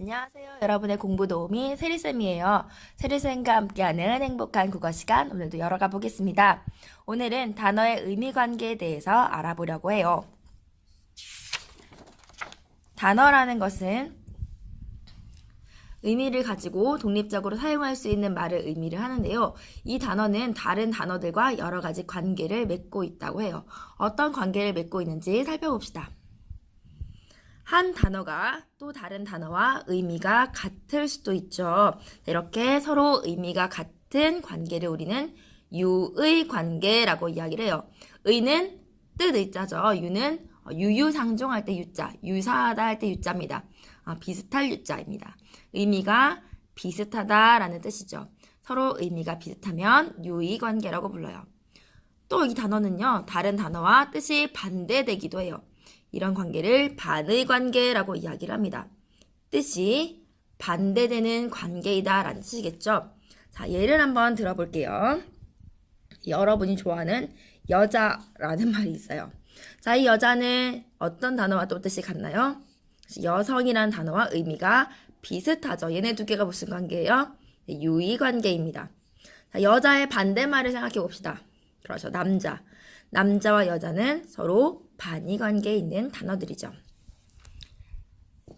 안녕하세요. 여러분의 공부 도우미 세리쌤이에요. 세리쌤과 함께하는 행복한 국어 시간 오늘도 열어가 보겠습니다. 오늘은 단어의 의미 관계에 대해서 알아보려고 해요. 단어라는 것은 의미를 가지고 독립적으로 사용할 수 있는 말을 의미를 하는데요. 이 단어는 다른 단어들과 여러 가지 관계를 맺고 있다고 해요. 어떤 관계를 맺고 있는지 살펴봅시다. 한 단어가 또 다른 단어와 의미가 같을 수도 있죠. 이렇게 서로 의미가 같은 관계를 우리는 유의 관계라고 이야기를 해요. 의는 뜻 의자죠. 유는 유유상종할 때 유자, 유사하다 할 때 유자입니다. 비슷할 유자입니다. 의미가 비슷하다라는 뜻이죠. 서로 의미가 비슷하면 유의 관계라고 불러요. 또 이 단어는요, 다른 단어와 뜻이 반대되기도 해요. 이런 관계를 반의 관계라고 이야기를 합니다. 뜻이 반대되는 관계이다 라는 뜻이겠죠. 자, 예를 한번 들어볼게요. 여러분이 좋아하는 여자라는 말이 있어요. 자, 이 여자는 어떤 단어와 또 뜻이 같나요? 여성이라는 단어와 의미가 비슷하죠. 얘네 두 개가 무슨 관계예요? 유의 관계입니다. 자, 여자의 반대말을 생각해 봅시다. 그렇죠. 남자. 남자와 여자는 서로 반의 관계에 있는 단어들이죠.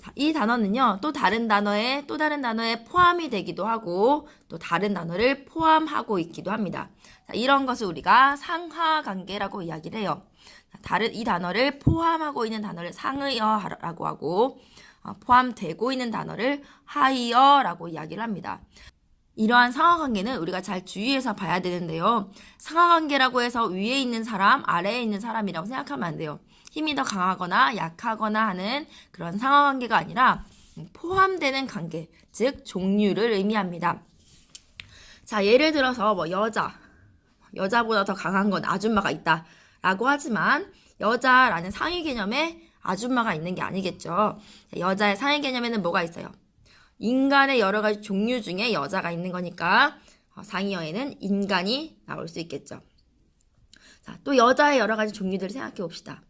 자, 이 단어는요, 또 다른 단어에 포함이 되기도 하고, 또 다른 단어를 포함하고 있기도 합니다. 자, 이런 것을 우리가 상하관계라고 이야기를 해요. 이 단어를 포함하고 있는 단어를 상의어라고 하고, 포함되고 있는 단어를 하의어라고 이야기를 합니다. 이러한 상하관계는 우리가 잘 주의해서 봐야 되는데요. 상하관계라고 해서 위에 있는 사람, 아래에 있는 사람이라고 생각하면 안 돼요. 힘이 더 강하거나 약하거나 하는 그런 상하관계가 아니라 포함되는 관계, 즉 종류를 의미합니다. 자, 예를 들어서 여자보다 더 강한 건 아줌마가 있다 라고 하지만 여자라는 상위 개념에 아줌마가 있는 게 아니겠죠. 여자의 상위 개념에는 뭐가 있어요? 인간의 여러 가지 종류 중에 여자가 있는 거니까 상의어에는 인간이 나올 수 있겠죠. 자, 또 여자의 여러 가지 종류들을 생각해 봅시다.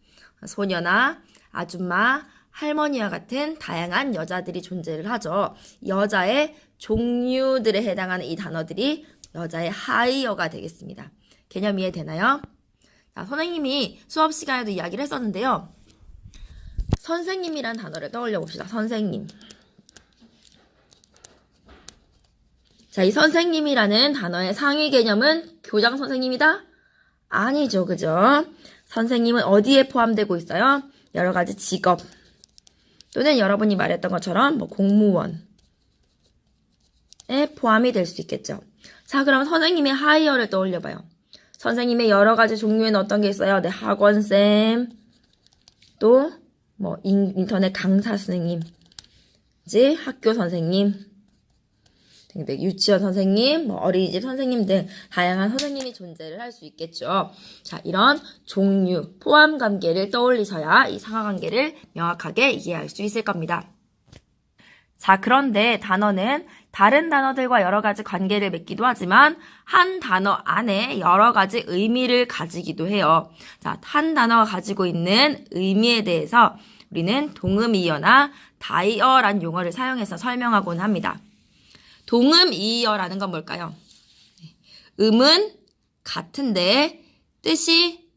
소녀나 아줌마, 할머니와 같은 다양한 여자들이 존재를 하죠. 여자의 종류들에 해당하는 이 단어들이 여자의 하의어가 되겠습니다. 개념 이해되나요? 자, 선생님이 수업 시간에도 이야기를 했었는데요. 선생님이란 단어를 떠올려 봅시다. 선생님. 자, 이 선생님이라는 단어의 상위 개념은 교장 선생님이다? 아니죠, 그죠? 선생님은 어디에 포함되고 있어요? 여러 가지 직업 또는 여러분이 말했던 것처럼 공무원에 포함이 될 수 있겠죠. 자, 그럼 선생님의 하이어를 떠올려봐요. 선생님의 여러 가지 종류에는 어떤 게 있어요? 네, 학원쌤, 또 인터넷 강사 선생님, 이제 학교 선생님, 유치원 선생님, 어린이집 선생님 등 다양한 선생님이 존재를 할 수 있겠죠. 자, 이런 종류, 포함 관계를 떠올리셔야 이 상하관계를 명확하게 이해할 수 있을 겁니다. 자, 그런데 단어는 다른 단어들과 여러 가지 관계를 맺기도 하지만 한 단어 안에 여러 가지 의미를 가지기도 해요. 자, 한 단어가 가지고 있는 의미에 대해서 우리는 동음이어나 다이어란 용어를 사용해서 설명하곤 합니다. 동음이어라는 건 뭘까요? 음은 같은데 뜻이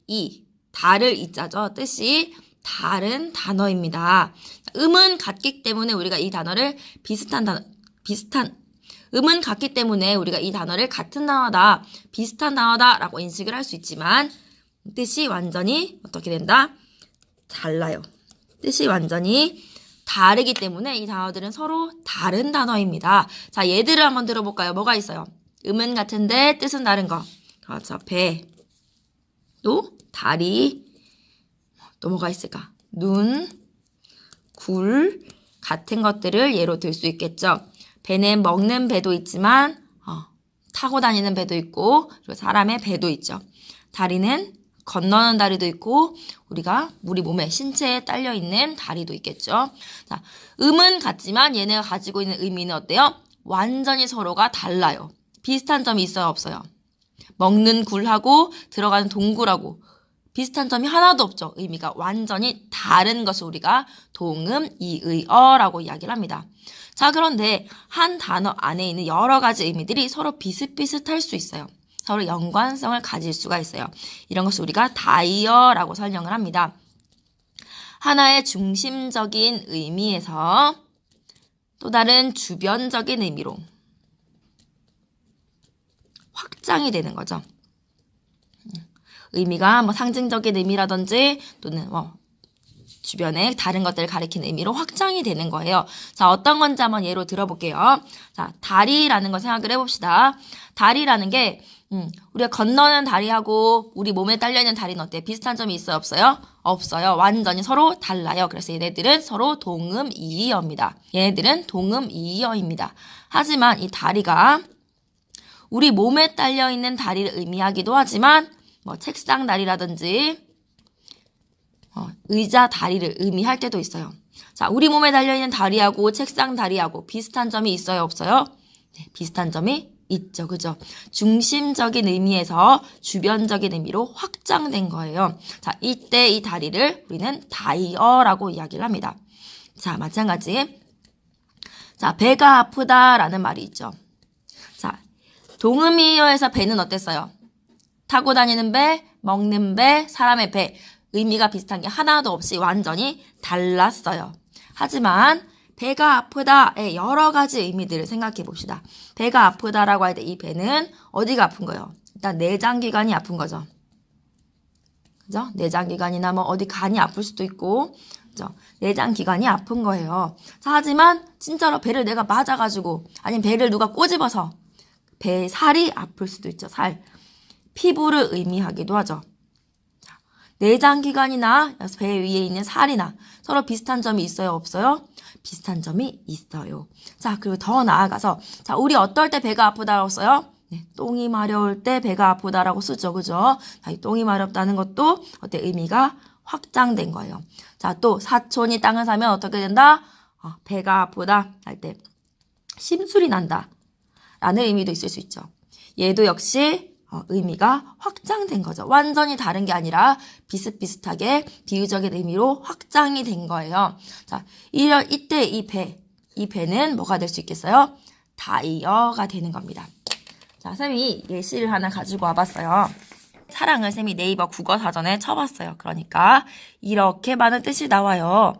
다를 이자죠. 뜻이 다른 단어입니다. 음은 같기 때문에 우리가 이 단어를 음은 같기 때문에 우리가 이 단어를 같은 단어다, 비슷한 단어다라고 인식을 할 수 있지만 뜻이 완전히 어떻게 된다? 달라요. 뜻이 완전히 다르기 때문에 이 단어들은 서로 다른 단어입니다. 자, 예들을 한번 들어볼까요? 뭐가 있어요? 음은 같은데 뜻은 다른 거. 그렇죠. 배, 또 다리, 또 뭐가 있을까? 눈, 굴 같은 것들을 예로 들 수 있겠죠. 배는 먹는 배도 있지만 타고 다니는 배도 있고 그리고 사람의 배도 있죠. 다리는 건너는 다리도 있고 우리가 우리 몸에 신체에 딸려 있는 다리도 있겠죠. 자, 음은 같지만 얘네가 가지고 있는 의미는 어때요? 완전히 서로가 달라요. 비슷한 점이 있어요, 없어요? 먹는 굴하고 들어가는 동굴하고 비슷한 점이 하나도 없죠. 의미가 완전히 다른 것을 우리가 동음, 이의어라고 이야기를 합니다. 자, 그런데 한 단어 안에 있는 여러 가지 의미들이 서로 비슷비슷할 수 있어요. 서로 연관성을 가질 수가 있어요. 이런 것을 우리가 다이어라고 설명을 합니다. 하나의 중심적인 의미에서 또 다른 주변적인 의미로 확장이 되는 거죠. 의미가 뭐 상징적인 의미라든지 또는 주변에 다른 것들을 가리키는 의미로 확장이 되는 거예요. 자, 어떤 건지 한번 예로 들어볼게요. 자, 다리라는 거 생각을 해봅시다. 다리라는 게 우리가 건너는 다리하고 우리 몸에 딸려있는 다리는 어때요? 비슷한 점이 있어요? 없어요? 없어요. 완전히 서로 달라요. 그래서 얘네들은 서로 동음 이의어입니다. 얘네들은 동음 이의어입니다. 하지만 이 다리가 우리 몸에 딸려있는 다리를 의미하기도 하지만 뭐 책상 다리라든지 의자 다리를 의미할 때도 있어요. 자, 우리 몸에 달려있는 다리하고 책상 다리하고 비슷한 점이 있어요? 없어요? 네, 비슷한 점이 있죠. 그죠? 중심적인 의미에서 주변적인 의미로 확장된 거예요. 자, 이때 이 다리를 우리는 다이어라고 이야기를 합니다. 자, 마찬가지. 자, 배가 아프다라는 말이 있죠. 자, 동음이어에서 배는 어땠어요? 타고 다니는 배, 먹는 배, 사람의 배. 의미가 비슷한 게 하나도 없이 완전히 달랐어요. 하지만 배가 아프다의 여러 가지 의미들을 생각해 봅시다. 배가 아프다라고 할 때 이 배는 어디가 아픈 거예요? 일단 내장기관이 아픈 거죠. 그죠? 내장기관이나 뭐 어디 간이 아플 수도 있고, 그죠? 내장기관이 아픈 거예요. 자, 하지만 진짜로 배를 내가 맞아가지고, 아니면 배를 누가 꼬집어서 배 살이 아플 수도 있죠. 살. 피부를 의미하기도 하죠. 내장기관이나 배 위에 있는 살이나 서로 비슷한 점이 있어요? 없어요? 비슷한 점이 있어요. 자, 그리고 더 나아가서 자, 우리 어떨 때 배가 아프다라고 써요? 네, 똥이 마려울 때 배가 아프다라고 쓰죠. 그죠? 자, 이 똥이 마렵다는 것도 어때? 의미가 확장된 거예요. 자, 또 사촌이 땅을 사면 어떻게 된다? 배가 아프다 할 때 심술이 난다 라는 의미도 있을 수 있죠. 얘도 역시 의미가 확장된 거죠. 완전히 다른 게 아니라 비슷비슷하게 비유적인 의미로 확장이 된 거예요. 자, 이때 이 배는 뭐가 될 수 있겠어요? 다이어가 되는 겁니다. 자, 쌤이 예시를 하나 가지고 와봤어요. 사랑을 쌤이 네이버 국어사전에 쳐봤어요. 그러니까 이렇게 많은 뜻이 나와요.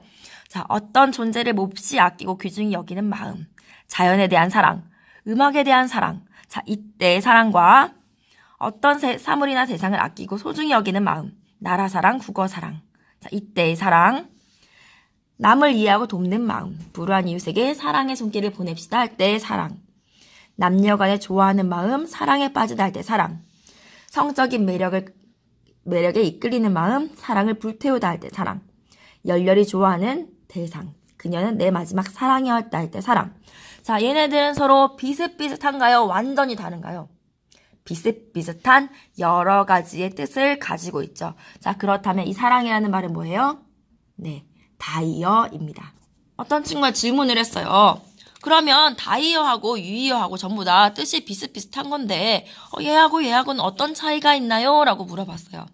자, 어떤 존재를 몹시 아끼고 귀중히 여기는 마음, 자연에 대한 사랑, 음악에 대한 사랑. 자, 이때의 사랑과 어떤 사물이나 대상을 아끼고 소중히 여기는 마음, 나라 사랑, 국어 사랑. 자, 이때의 사랑, 남을 이해하고 돕는 마음, 불우한 이웃에게 사랑의 손길을 보냅시다 할 때의 사랑, 남녀간에 좋아하는 마음, 사랑에 빠지다 할 때 사랑, 성적인 매력에 이끌리는 마음, 사랑을 불태우다 할 때 사랑, 열렬히 좋아하는 대상, 그녀는 내 마지막 사랑이었다 할 때 사랑. 자, 얘네들은 서로 비슷비슷한가요? 완전히 다른가요? 비슷비슷한 여러 가지의 뜻을 가지고 있죠. 자, 그렇다면 이 사랑이라는 말은 뭐예요? 네, 다이어입니다. 어떤 친구가 질문을 했어요. 그러면 다이어하고 유의어하고 전부 다 뜻이 비슷비슷한 건데 얘하고 얘하고는 어떤 차이가 있나요? 라고 물어봤어요.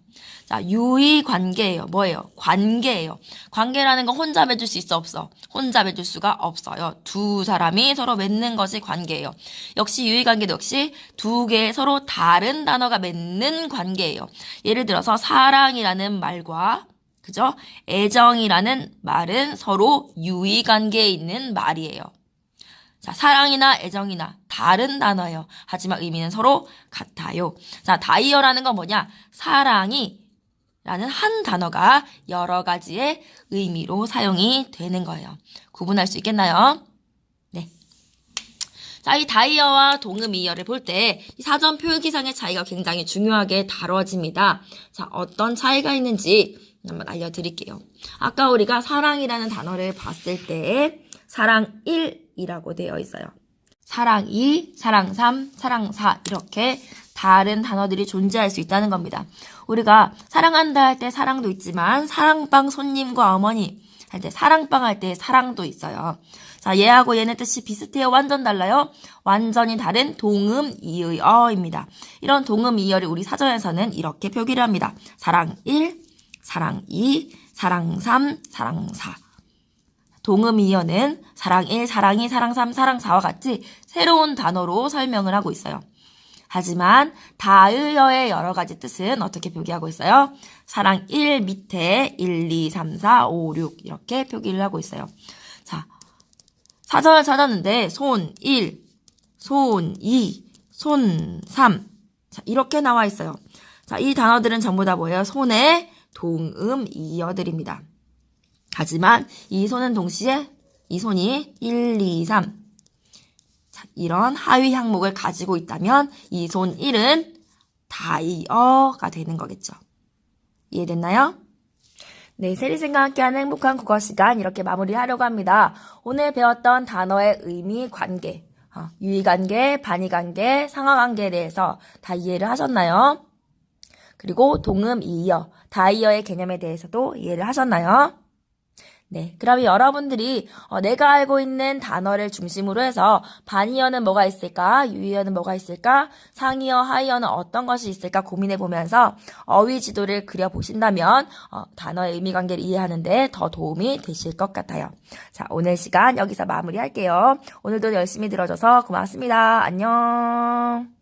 자, 유의 관계예요. 뭐예요? 관계예요. 관계라는 건 혼자 맺을 수 있어? 없어? 혼자 맺을 수가 없어요. 두 사람이 서로 맺는 것이 관계예요. 역시 유의 관계도 역시 두 개의 서로 다른 단어가 맺는 관계예요. 예를 들어서 사랑이라는 말과 그죠? 애정이라는 말은 서로 유의 관계에 있는 말이에요. 자, 사랑이나 애정이나 다른 단어예요. 하지만 의미는 서로 같아요. 자, 다이어라는 건 뭐냐? 사랑이 라는 한 단어가 여러 가지의 의미로 사용이 되는 거예요. 구분할 수 있겠나요? 네. 자, 이 다이어와 동음이어를 볼 때 이 사전 표기상의 차이가 굉장히 중요하게 다뤄집니다. 자, 어떤 차이가 있는지 한번 알려드릴게요. 아까 우리가 사랑이라는 단어를 봤을 때 사랑 1이라고 되어 있어요. 사랑 2, 사랑 3, 사랑 4 이렇게 다른 단어들이 존재할 수 있다는 겁니다. 우리가 사랑한다 할 때 사랑도 있지만 사랑방 손님과 어머니 할 때 사랑방 할 때 사랑도 있어요. 자, 얘하고 얘네 뜻이 비슷해요? 완전 달라요? 완전히 다른 동음 이의 어입니다. 이런 동음 이의를 우리 사전에서는 이렇게 표기를 합니다. 사랑 1, 사랑 2, 사랑 3, 사랑 4. 동음 이어는 사랑 1, 사랑 2, 사랑 3, 사랑 4와 같이 새로운 단어로 설명을 하고 있어요. 하지만 다의어의 여러 가지 뜻은 어떻게 표기하고 있어요? 사랑 1 밑에 1, 2, 3, 4, 5, 6 이렇게 표기를 하고 있어요. 자, 사전을 찾았는데 손 1, 손 2, 손 3. 자, 이렇게 나와 있어요. 자, 이 단어들은 전부 다 뭐예요? 손의 동음 이어들입니다. 하지만 이 손은 동시에 이 손이 1, 2, 3. 자, 이런 하위 항목을 가지고 있다면 이 손 1은 다이어가 되는 거겠죠. 이해됐나요? 네, 세리생과 함께하는 행복한 국어 시간 이렇게 마무리하려고 합니다. 오늘 배웠던 단어의 의미, 관계, 유의관계, 반의관계, 상하관계에 대해서 다 이해를 하셨나요? 그리고 동음 이어, 다이어의 개념에 대해서도 이해를 하셨나요? 네, 그러면 여러분들이 내가 알고 있는 단어를 중심으로 해서 반이어는 뭐가 있을까? 유의어는 뭐가 있을까? 상이어, 하이어는 어떤 것이 있을까? 고민해 보면서 어휘 지도를 그려보신다면 단어의 의미관계를 이해하는데 더 도움이 되실 것 같아요. 자, 오늘 시간 여기서 마무리할게요. 오늘도 열심히 들어줘서 고맙습니다. 안녕.